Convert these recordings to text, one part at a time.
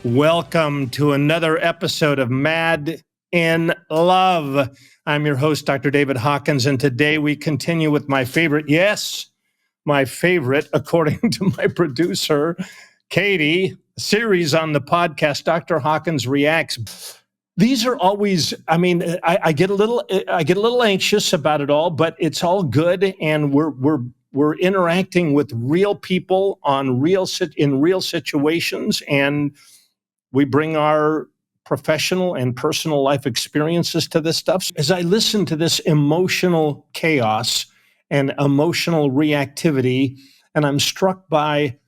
Welcome to another episode of Mad in Love. I'm your host, Dr. David Hawkins, and today we continue with my favorite, according to my producer, Katie, series on the podcast, Dr. Hawkins Reacts. These are always, I get a little anxious about it all, but it's all good, and we're interacting with real people in real situations, and we bring our professional and personal life experiences to this stuff. As I listen to this emotional chaos and emotional reactivity, and I'm struck by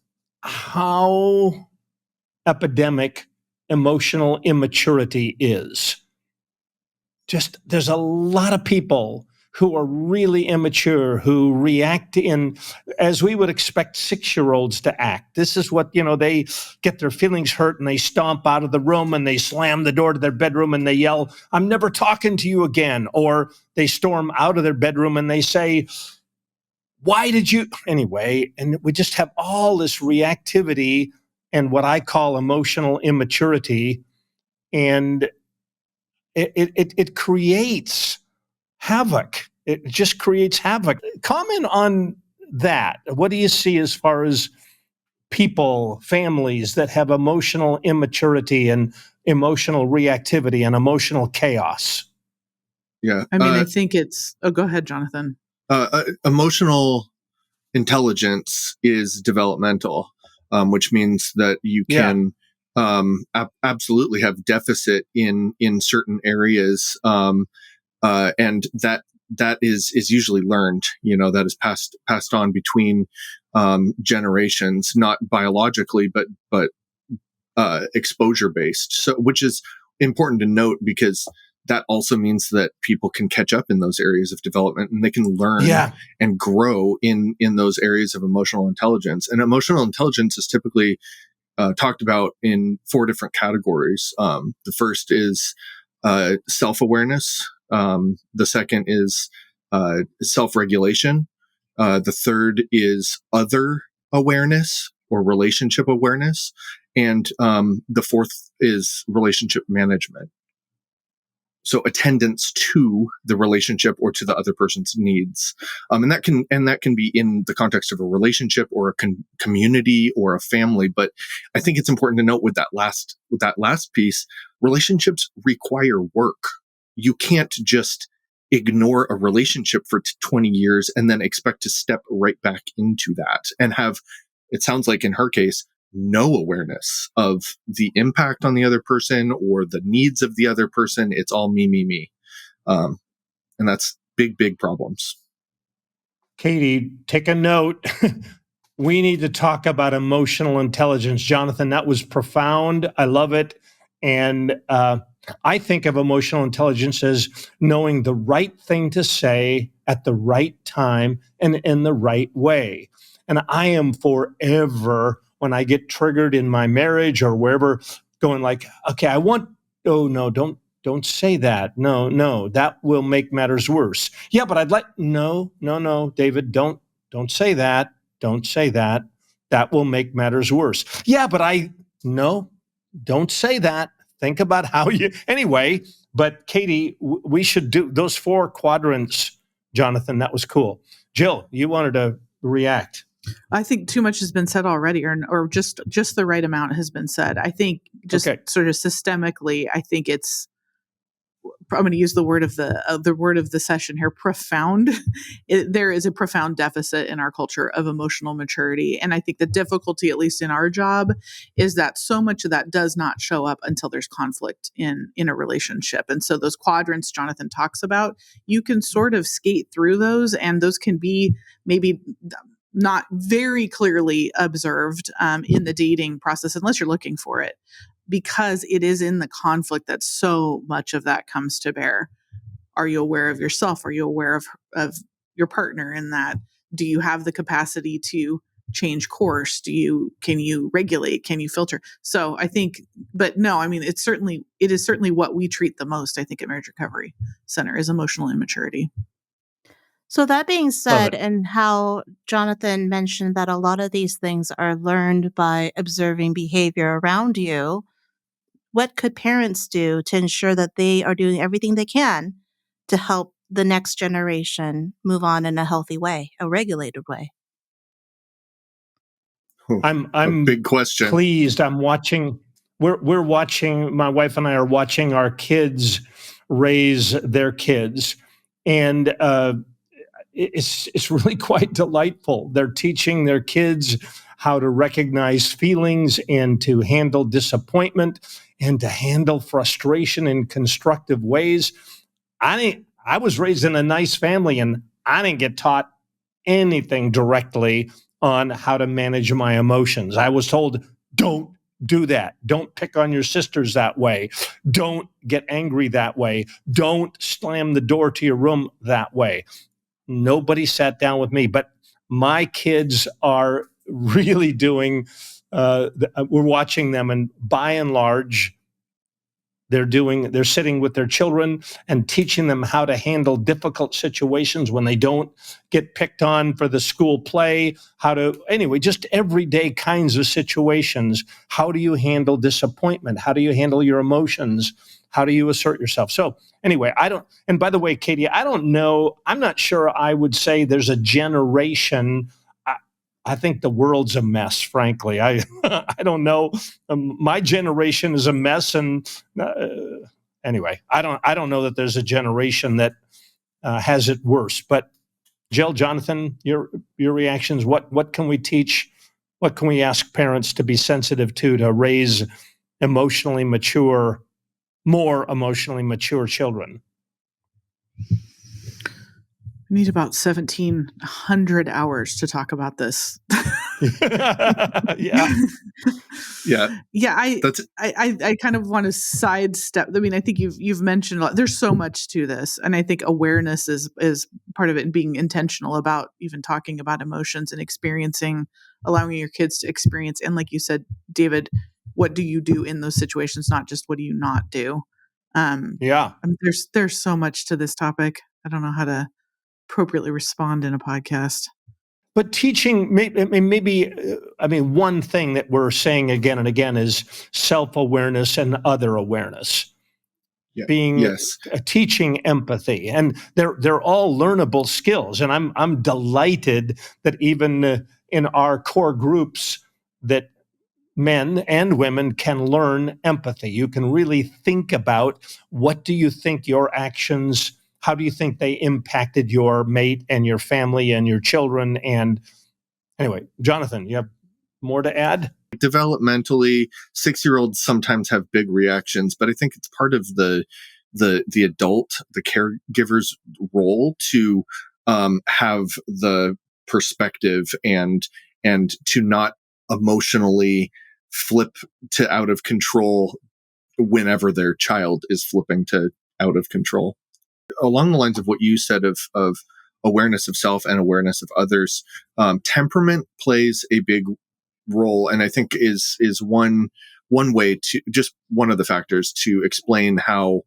how epidemic emotional immaturity is. Just there's a lot of people who are really immature, who react as we would expect 6-year-olds to act. This is what, they get their feelings hurt and they stomp out of the room and they slam the door to their bedroom and they yell, "I'm never talking to you again." Or they storm out of their bedroom and they say, "Why did you?" Anyway, and we just have all this reactivity and what I call emotional immaturity. And it creates havoc. It just creates havoc. Comment on that. What do you see as far as people, families that have emotional immaturity and emotional reactivity and emotional chaos? Yeah. I think it's, go ahead, Jonathan. Emotional intelligence is developmental, which means that you can absolutely have deficit in certain areas. And that is usually learned, that is passed on between generations, not biologically, but exposure based. So, which is important to note because that also means that people can catch up in those areas of development and they can learn and grow in those areas of emotional intelligence. And emotional intelligence is typically talked about in 4 different categories. The first is self-awareness. The second is self-regulation. The third is other awareness or relationship awareness. And the fourth is relationship management. So attendance to the relationship or to the other person's needs. And that can be in the context of a relationship or a community or a family. But I think it's important to note with that last piece, relationships require work. You can't just ignore a relationship for 20 years and then expect to step right back into that and have, it sounds like in her case, no awareness of the impact on the other person or the needs of the other person. It's all me. And that's big problems. Katie, take a note. We need to talk about emotional intelligence. Jonathan, that was profound. I love it. And I think of emotional intelligence as knowing the right thing to say at the right time and in the right way. And I am forever, when I get triggered in my marriage or wherever, going like, okay, oh no, don't say that. No, that will make matters worse. Yeah, but no, David, don't say that. Don't say that. That will make matters worse. Yeah, but don't say that. Think about how anyway, but Katie, we should do those 4 quadrants, Jonathan. That was cool. Jill, you wanted to react. I think too much has been said already, or just the right amount has been said. I think just sort of systemically, I think I'm going to use the word of the session here, profound. There is a profound deficit in our culture of emotional maturity. And I think the difficulty, at least in our job, is that so much of that does not show up until there's conflict in a relationship. And so those quadrants Jonathan talks about, you can sort of skate through those, and those can be maybe not very clearly observed in the dating process unless you're looking for it, because it is in the conflict that so much of that comes to bear. Are you aware of yourself? Are you aware of your partner in that? Do you have the capacity to change course? Can you regulate? Can you filter? So I think, but no, it is certainly what we treat the most, I think, at Marriage Recovery Center is emotional immaturity. So that being said, and how Jonathan mentioned that a lot of these things are learned by observing behavior around you, what could parents do to ensure that they are doing everything they can to help the next generation move on in a healthy way, a regulated way? I'm a big question. Pleased. I'm watching. We're watching. My wife and I are watching our kids raise their kids, and it's really quite delightful. They're teaching their kids how to recognize feelings and to handle disappointment and to handle frustration in constructive ways. I was raised in a nice family, and I didn't get taught anything directly on how to manage my emotions. I was told, don't do that. Don't pick on your sisters that way. Don't get angry that way. Don't slam the door to your room that way. Nobody sat down with me, but my kids are really doing, we're watching them, and by and large, they're sitting with their children and teaching them how to handle difficult situations when they don't get picked on for the school play, just everyday kinds of situations. How do you handle disappointment? How do you handle your emotions? How do you assert yourself? So anyway, and by the way, Katie, I don't know, I'm not sure I would say there's a generation. I think the world's a mess, frankly. I don't know. My generation is a mess, and anyway, I don't know that there's a generation that has it worse. But Jill, Jonathan, your reactions. What can we teach? What can we ask parents to be sensitive to raise more emotionally mature children? We need about 1,700 hours to talk about this. Yeah. I kind of want to sidestep. I mean, I think you've mentioned a lot. There's so much to this, and I think awareness is part of it, and being intentional about even talking about emotions and allowing your kids to experience. And like you said, David, what do you do in those situations? Not just what do you not do. There's so much to this topic. I don't know how to appropriately respond in a podcast. But teaching, one thing that we're saying again and again is self-awareness and other awareness. Yeah. Teaching empathy, and they're all learnable skills. And I'm delighted that even in our core groups that men and women can learn empathy. You can really think about, what do you think your actions, how do you think they impacted your mate and your family and your children? And anyway, Jonathan, you have more to add? Developmentally, 6-year-olds sometimes have big reactions, but I think it's part of the adult, the caregiver's role to have the perspective and to not emotionally flip to out of control whenever their child is flipping to out of control. Along the lines of what you said of awareness of self and awareness of others, temperament plays a big role, and I think is one way to, just one of the factors to explain how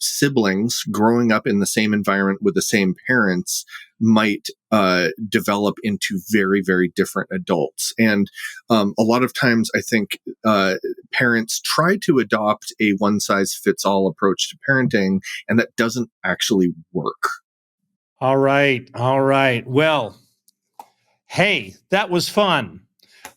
siblings growing up in the same environment with the same parents might develop into very, very different adults. And a lot of times I think parents try to adopt a one-size-fits-all approach to parenting, and that doesn't actually work. All right. Well, hey, that was fun.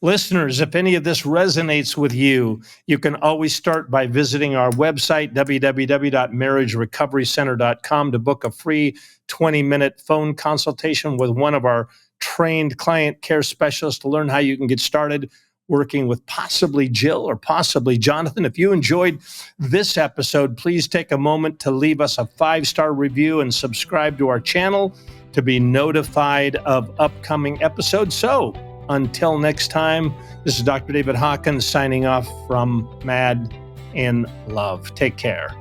Listeners, if any of this resonates with you, you can always start by visiting our website, www.marriagerecoverycenter.com, to book a free 20-minute phone consultation with one of our trained client care specialists to learn how you can get started working with possibly Jill or possibly Jonathan. If you enjoyed this episode, please take a moment to leave us a 5-star review and subscribe to our channel to be notified of upcoming episodes. So, until next time, this is Dr. David Hawkins signing off from Mad in Love. Take care.